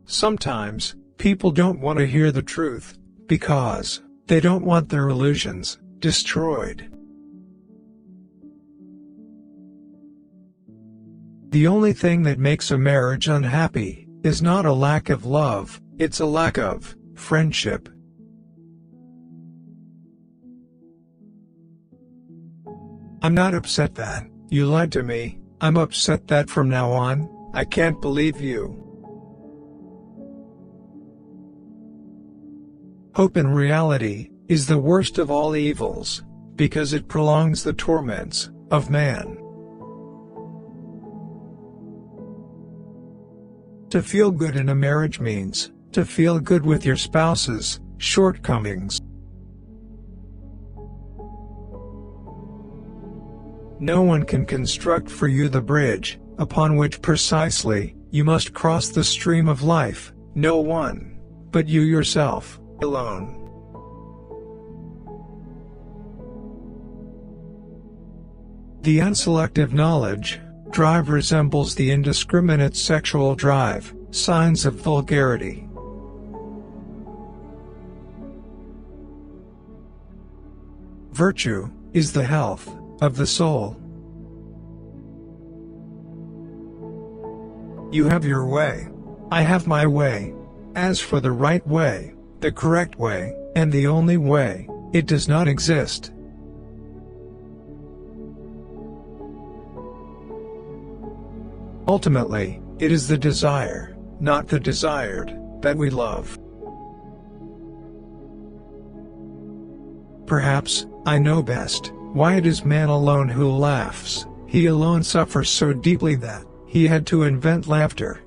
Sometimes, people don't want to hear the truth, because they don't want their illusions destroyed. The only thing that makes a marriage unhappy is not a lack of love, it's a lack of friendship. I'm not upset that you lied to me, I'm upset that from now on, I can't believe you. Hope in reality is the worst of all evils, because it prolongs the torments of man. To feel good in a marriage means to feel good with your spouse's shortcomings. No one can construct for you the bridge upon which precisely you must cross the stream of life, no one but you yourself, alone. The unselective knowledge drive resembles the indiscriminate sexual drive, signs of vulgarity. Virtue is the health of the soul. You have your way, I have my way. As for the right way, the correct way, and the only way, it does not exist. Ultimately, it is the desire, not the desired, that we love. Perhaps, I know best, why it is man alone who laughs, he alone suffers so deeply that he had to invent laughter.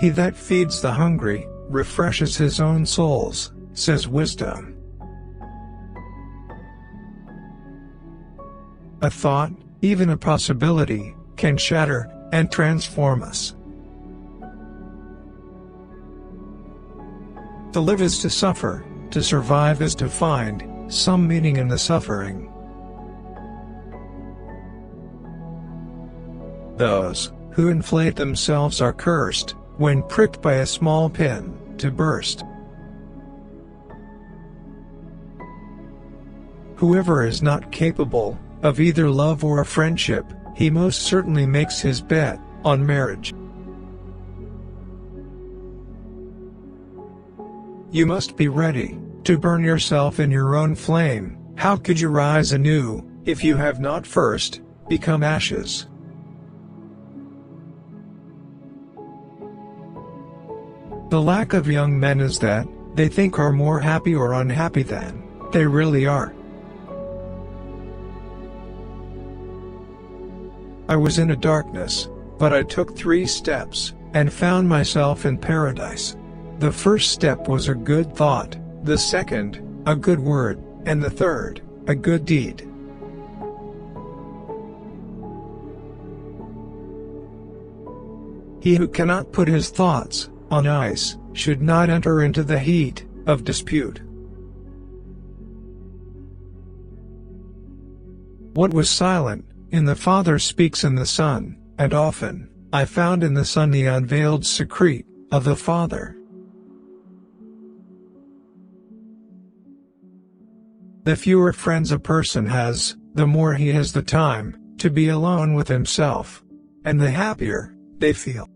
He that feeds the hungry, refreshes his own souls, says wisdom. A thought, even a possibility, can shatter and transform us. To live is to suffer, to survive is to find some meaning in the suffering. Those who inflate themselves are cursed, when pricked by a small pin, to burst. Whoever is not capable of either love or friendship, he most certainly makes his bet on marriage. You must be ready to burn yourself in your own flame. How could you rise anew if you have not first become ashes? The lack of young men is that they think are more happy or unhappy than they really are. I was in a darkness, but I took 3 steps and found myself in paradise. The first step was a good thought, the second, a good word, and the third, a good deed. He who cannot put his thoughts on ice should not enter into the heat of dispute. What was silent in the Father speaks in the Son, and often I found in the Son the unveiled secret of the Father. The fewer friends a person has, the more he has the time to be alone with himself, and the happier they feel.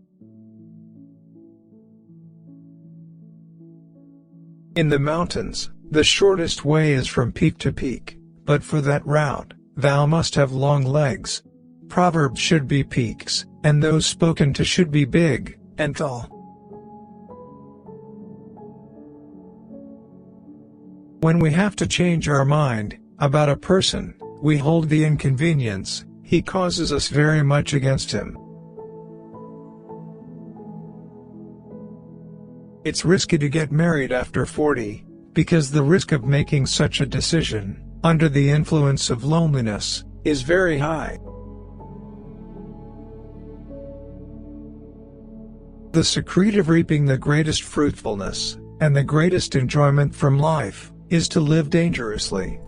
In the mountains, the shortest way is from peak to peak, but for that route, thou must have long legs. Proverbs should be peaks, and those spoken to should be big and tall. When we have to change our mind about a person, we hold the inconvenience he causes us very much against him. It's risky to get married after 40, because the risk of making such a decision, under the influence of loneliness, is very high. The secret of reaping the greatest fruitfulness, and the greatest enjoyment from life, is to live dangerously.